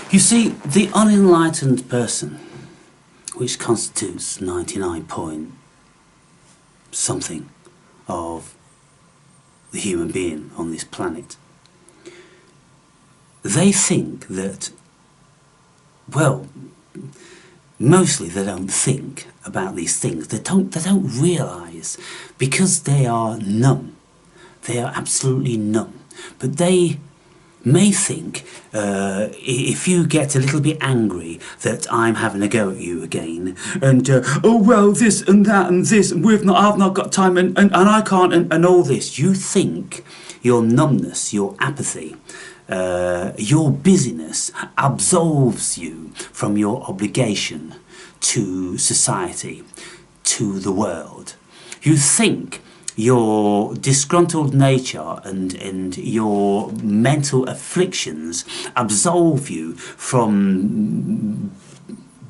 You see, the unenlightened person, which constitutes 99 point something of the human being on this planet, they think that, well, mostly they don't think about these things. They don't realise, because they are numb. They are absolutely numb. But they may think, if you get a little bit angry that I'm having a go at you again, and oh well, this and that and this, and I've not got time, and I can't, and all this, you think your numbness, your apathy, your busyness absolves you from your obligation to society, to the world. You think your disgruntled nature and your mental afflictions absolve you from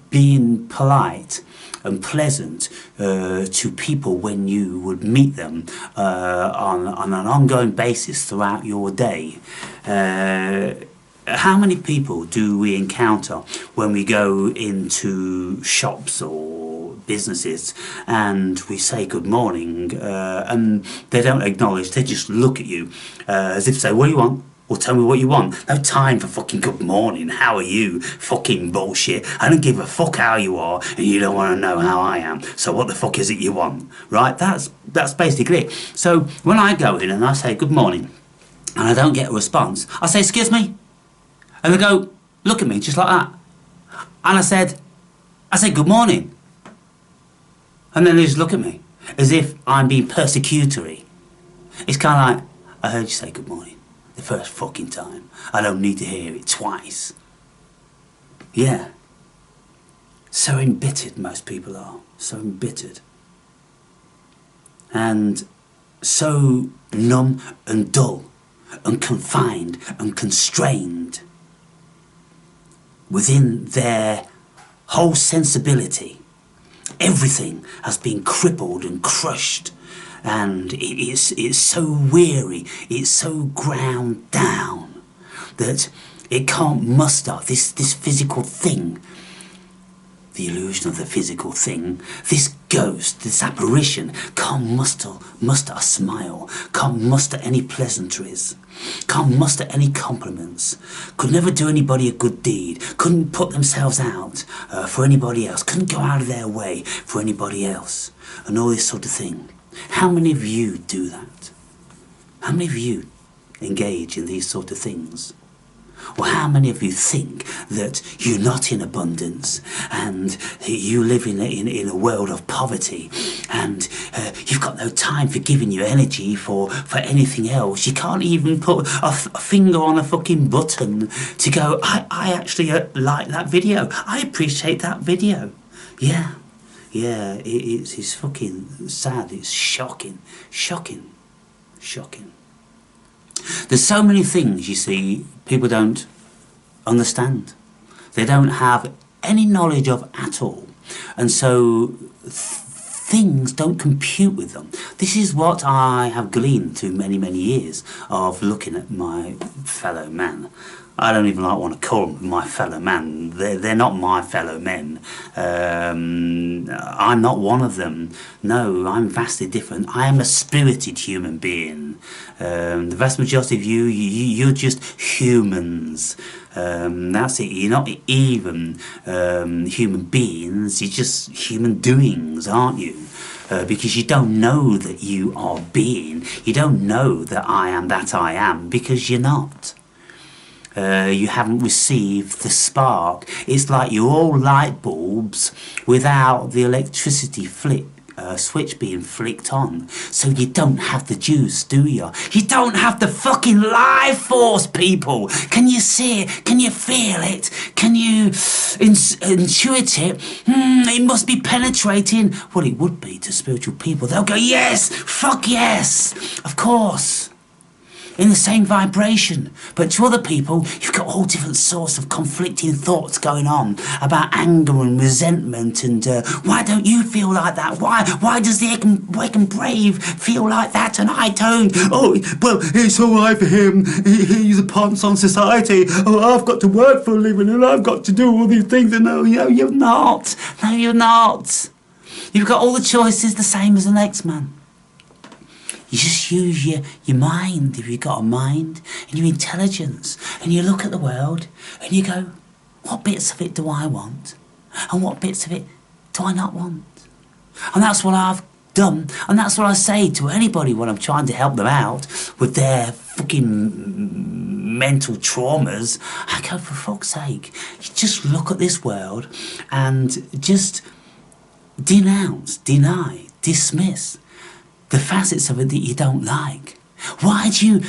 being polite and pleasant to people when you would meet them on an ongoing basis throughout your day. How many people do we encounter when we go into shops or businesses and we say good morning, and they don't acknowledge, they just look at you as if to say, what do you want? Or tell me what you want. No time for fucking good morning, how are you? Fucking bullshit. I don't give a fuck how you are, and you don't want to know how I am. So what the fuck is it you want? Right? That's basically it. So when I go in and I say good morning, and I don't get a response, I say, excuse me? And they go, look at me, just like that. And I said good morning. And then they just look at me, as if I'm being persecutory. It's kind of like, I heard you say good morning the first fucking time. I don't need to hear it twice. Yeah. So embittered most people are. So embittered. And so numb and dull and confined and constrained within their whole sensibility. Everything has been crippled and crushed, and it's so weary, it's so ground down that it can't muster this physical thing, the illusion of the physical thing. This ghost, this apparition, can't muster a smile, can't muster any pleasantries, can't muster any compliments, could never do anybody a good deed, couldn't put themselves out for anybody else, couldn't go out of their way for anybody else, and all this sort of thing. How many of you do that? How many of you engage in these sort of things? Or how many of you think that you're not in abundance and you live in a world of poverty, and you've got no time for giving your energy for anything else? You can't even put a finger on a fucking button to go, I actually like that video. I appreciate that video. Yeah, it's fucking sad. It's shocking. There's so many things, you see, people don't understand. They don't have any knowledge of at all. And so things don't compute with them. This is what I have gleaned through many, many years of looking at my fellow man. I don't even want to call them my fellow man. They're not my fellow men. I'm not one of them. No, I'm vastly different. I am a spirited human being. The vast majority of you're just humans. That's it. You're not even human beings. You're just human doings, aren't you? Because you don't know that you are being. You don't know that I am that I am, because you're not. You haven't received the spark. It's like you're all light bulbs without the electricity switch being flicked on. So you don't have the juice, do you? You don't have the fucking life force, people. Can you see it? Can you feel it? Can you intuit it? It must be penetrating. Well, it would be to spiritual people. They'll go, yes, fuck yes, of course. in the same vibration. But to other people, you've got all different sorts of conflicting thoughts going on about anger and resentment and why don't you feel like that? Why does the Egg and Brave feel like that and I don't? Oh, well, it's all right for him. He's a ponce on society. Oh, I've got to work for a living and I've got to do all these things. And no, you're not. No, you're not. You've got all the choices the same as the next man. You just use your mind, if you've got a mind, and your intelligence, and you look at the world, and you go, what bits of it do I want? And what bits of it do I not want? And that's what I've done, and that's what I say to anybody when I'm trying to help them out with their fucking mental traumas. I go, for fuck's sake, you just look at this world and just denounce, deny, dismiss the facets of it that you don't like. Why do you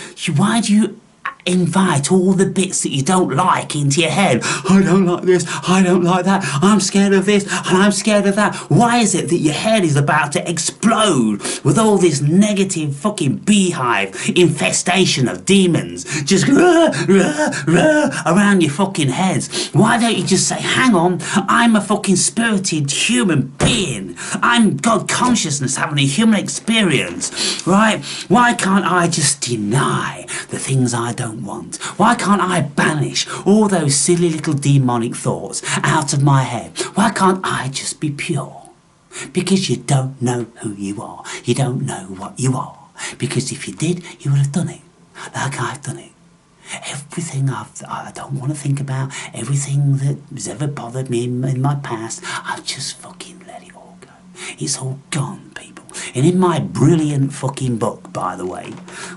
invite all the bits that you don't like into your head? I don't like this, I don't like that, I'm scared of this, and I'm scared of that. Why is it that your head is about to explode with all this negative fucking beehive infestation of demons just around your fucking heads? Why don't you just say, hang on, I'm a fucking spirited human being. I'm God consciousness having a human experience, right? Why can't I just deny the things I don't want? Why can't I banish all those silly little demonic thoughts out of my head? Why can't I just be pure? Because you don't know who you are. You don't know what you are. Because if you did, you would have done it like I've done it. Everything I don't want to think about, everything that has ever bothered me in my past, I've just fucking let it all go. It's all gone, people. And in my brilliant fucking book, by the way,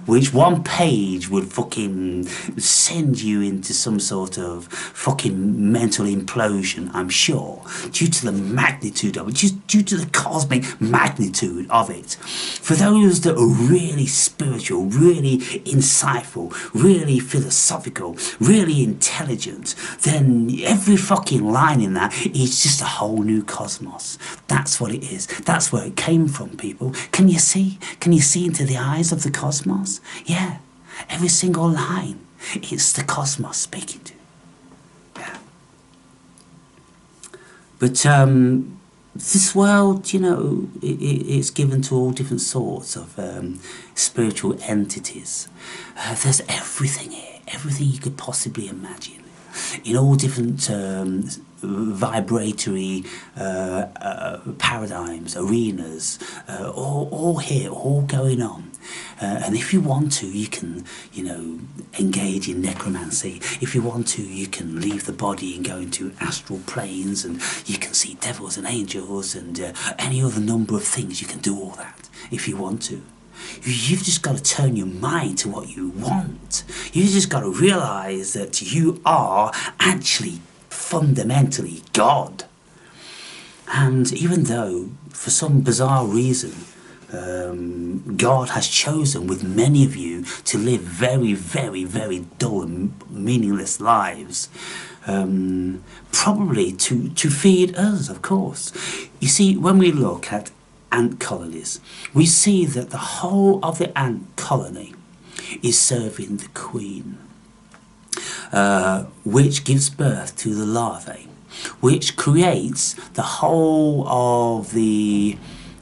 which one page would fucking send you into some sort of fucking mental implosion, I'm sure, due to the magnitude of it, just due to the cosmic magnitude of it. For those that are really spiritual, really insightful, really philosophical, really intelligent, then every fucking line in that is just a whole new cosmos. That's what it is. That's where it came from, people. Can you see? Can you see into the eyes of the cosmos? Yeah. Every single line, it's the cosmos speaking to you. Yeah. But this world, you know, it's given to all different sorts of spiritual entities. There's everything here, everything you could possibly imagine, in all different vibratory paradigms, arenas, all here, all going on. And if you want to, you can, you know, engage in necromancy. If you want to, you can leave the body and go into astral planes, and you can see devils and angels and any other number of things. You can do all that if you want to. You've just got to turn your mind to what you want. You've just got to realise that you are actually fundamentally God. And even though, for some bizarre reason, God has chosen with many of you to live very, very, very dull and meaningless lives, probably to feed us, of course. You see, when we look at ant colonies, we see that the whole of the ant colony is serving the queen, which gives birth to the larvae, which creates the whole of the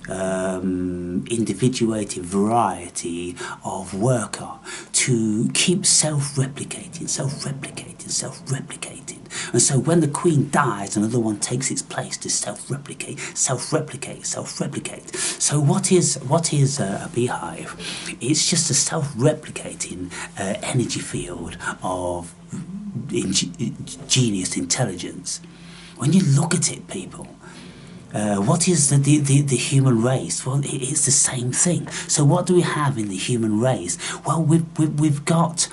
individuated variety of worker to keep self-replicating, self-replicating, self-replicating. And so when the queen dies, another one takes its place to self-replicate, self-replicate, self-replicate. So what is a beehive? It's just a self-replicating energy field of genius intelligence. When you look at it, people, what is the human race? Well, it's the same thing. So what do we have in the human race? Well, we've got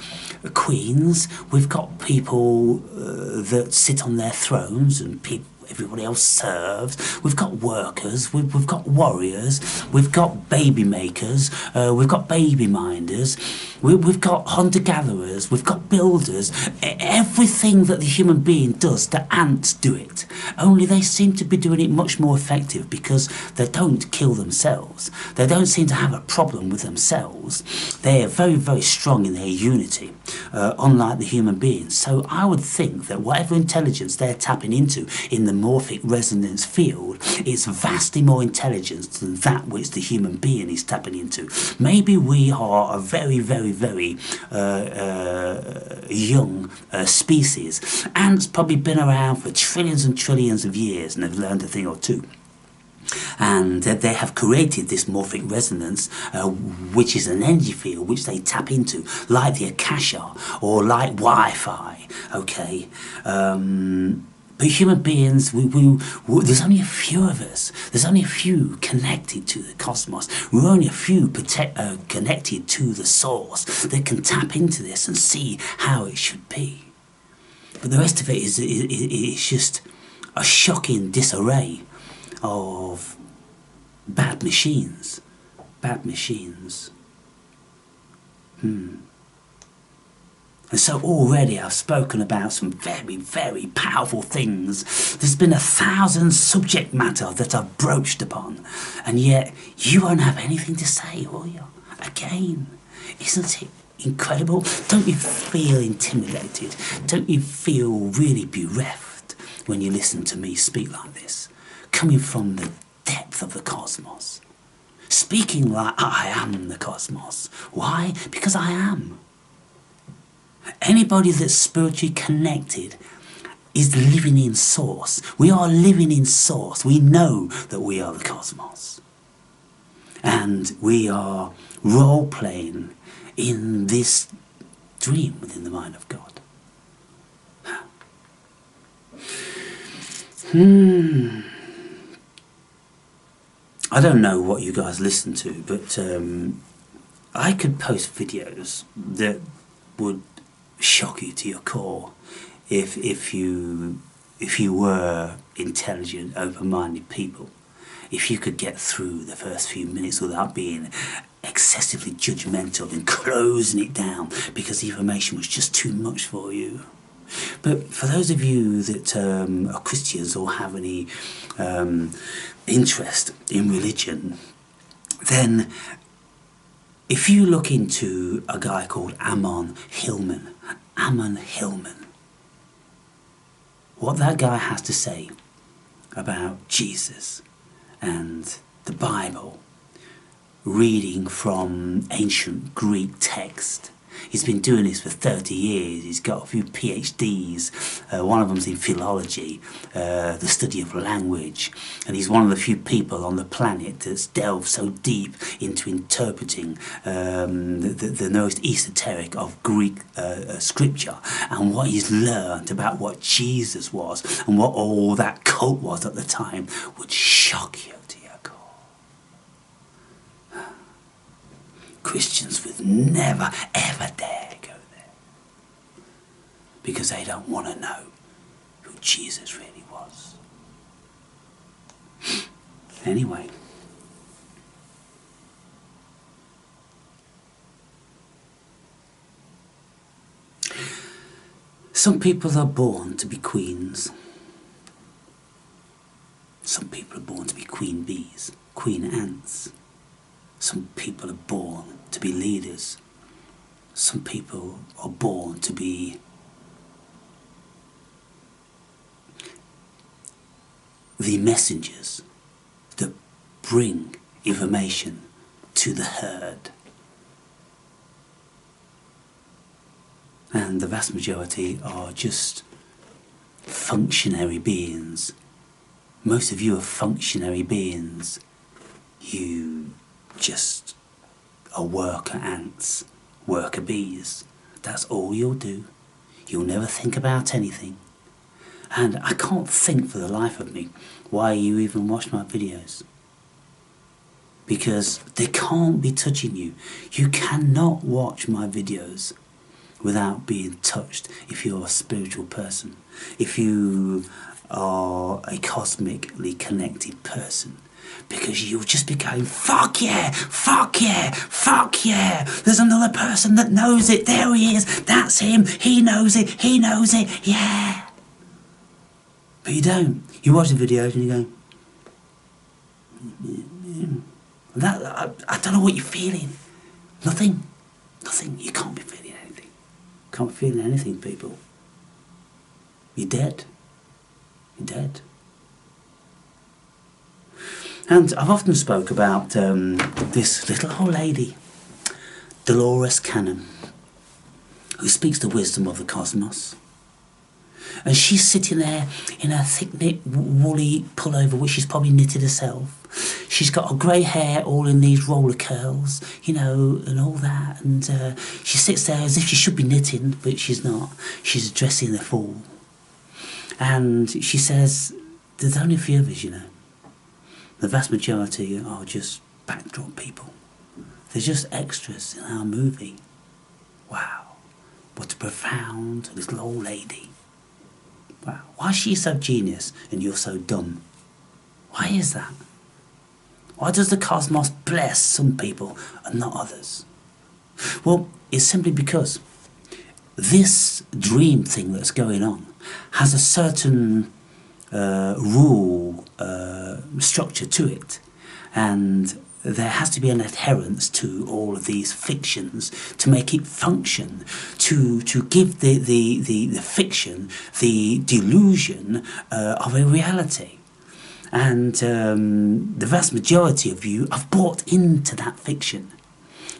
queens, we've got people that sit on their thrones, and everybody else serves. We've got workers, we've got warriors, we've got baby makers, we've got baby minders, we've got hunter-gatherers, we've got builders. Everything that the human being does, the ants do it. Only they seem to be doing it much more effective because they don't kill themselves. They don't seem to have a problem with themselves. They are very, very strong in their unity, unlike the human beings. So I would think that whatever intelligence they're tapping into in the morphic resonance field is vastly more intelligence than that which the human being is tapping into. Maybe we are a very, very, very young species. Ants probably been around for trillions and trillions of years and have learned a thing or two. And they have created this morphic resonance, which is an energy field which they tap into, like the Akasha or like Wi-Fi. Okay, but human beings, there's only a few of us. There's only a few connected to the cosmos. We're only a few connected to the source that can tap into this and see how it should be. But the rest of it is just a shocking disarray of bad machines. And so already I've spoken about some very, very powerful things. There's been 1,000 subject matter that I've broached upon, and yet you won't have anything to say, will you? Again, isn't it incredible? Don't you feel intimidated? Don't you feel really bereft when you listen to me speak like this? Coming from the depth of the cosmos. Speaking like I am the cosmos. Why? Because I am. Anybody that's spiritually connected is living in source. We are living in source. We know that we are the cosmos. And we are role-playing in this dream within the mind of God. I don't know what you guys listen to, but I could post videos that would shock you to your core if you were intelligent, open-minded people. If you could get through the first few minutes without being excessively judgmental and closing it down because the information was just too much for you. But for those of you that are Christians or have any interest in religion, then if you look into a guy called Amon Hillman, what that guy has to say about Jesus and the Bible, reading from ancient Greek text. He's been doing this for 30 years. He's got a few PhDs. One of them's in philology, the study of language. And he's one of the few people on the planet that's delved so deep into interpreting the most esoteric of Greek scripture. And what he's learned about what Jesus was and what all that cult was at the time would shock you to your core. Christians would never, ever dare go there because they don't want to know who Jesus really was. Anyway, some people are born to be queens. Some people are born to be queen bees, queen ants. Some people are born to be leaders. Some people are born to be the messengers that bring information to the herd. And the vast majority are just functionary beings. Most of you are functionary beings. You just are worker ants, worker bees. That's all you'll do. You'll never think about anything. And I can't think for the life of me why you even watch my videos. Because they can't be touching you. You cannot watch my videos without being touched if you're a spiritual person, if you are a cosmically connected person. Because you'll just be going, fuck yeah, fuck yeah, fuck yeah. There's another person that knows it. There he is. That's him. He knows it. He knows it. Yeah. But you don't. You watch the videos and you go, I don't know what you're feeling. Nothing. Nothing. You can't be feeling anything. Can't be feeling anything, people. You're dead. You're dead. And I've often spoke about this little old lady, Dolores Cannon, who speaks the wisdom of the cosmos. And she's sitting there in her thick-knit woolly pullover, which she's probably knitted herself. She's got her grey hair all in these roller curls, you know, and all that. And she sits there as if she should be knitting, but she's not. She's dressing the fool. And she says, there's only a few of us, you know. The vast majority are just backdrop people. They're just extras in our movie. Wow. What a profound little old lady. Wow. Why is she so genius and you're so dumb? Why is that? Why does the cosmos bless some people and not others? Well, it's simply because this dream thing that's going on has a certain rule, structure to it, and there has to be an adherence to all of these fictions to make it function, to give the fiction the delusion of a reality. And the vast majority of you have bought into that fiction.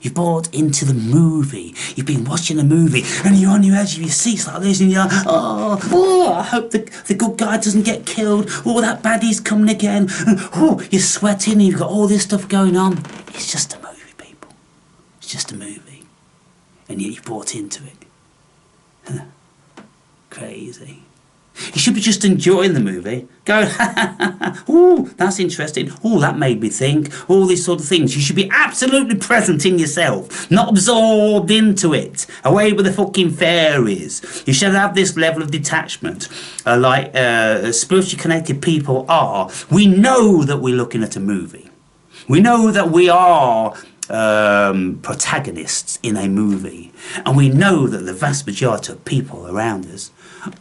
You've bought into the movie. You've been watching a movie and you're on your edge of your seats like this and you're like, oh, I hope the good guy doesn't get killed. Oh, that baddie's coming again. Oh, you're sweating and you've got all this stuff going on. It's just a movie, people. It's just a movie. And yet you've bought into it. Crazy. You should be just enjoying the movie. Going, ooh, that's interesting. Ooh, that made me think. All these sort of things. You should be absolutely present in yourself. Not absorbed into it. Away with the fucking fairies. You should have this level of detachment. Like spiritually connected people are. We know that we're looking at a movie. We know that we are protagonists in a movie. And we know that the vast majority of people around us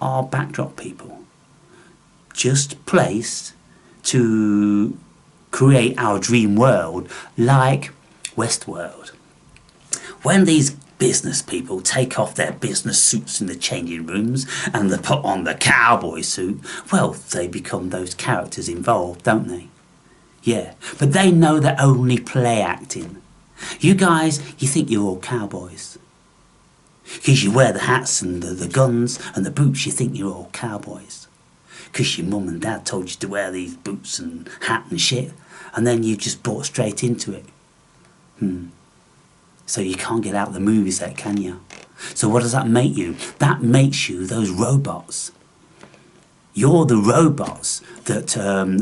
are backdrop people, just placed to create our dream world, like Westworld. When these business people take off their business suits in the changing rooms and they put on the cowboy suit, well, they become those characters involved, don't they? Yeah, but they know they're only play acting. You guys, you think you're all cowboys. Because you wear the hats and the guns and the boots, you think you're all cowboys. Because your mum and dad told you to wear these boots and hat and shit, and then you just bought straight into it. So you can't get out of the movie set, can you? So what does that make you? That makes you those robots. You're the robots that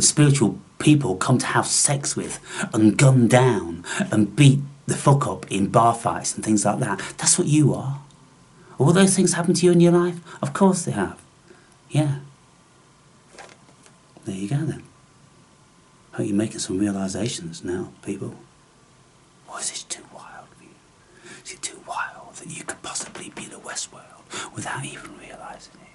spiritual people come to have sex with and gun down and beat the fuck up in bar fights and things like that. That's what you are. All those things happen to you in your life? Of course they have. Yeah. There you go then. Hope you're making some realizations now, people. Or is this too wild for you? Is it too wild that you could possibly be the Westworld without even realizing it?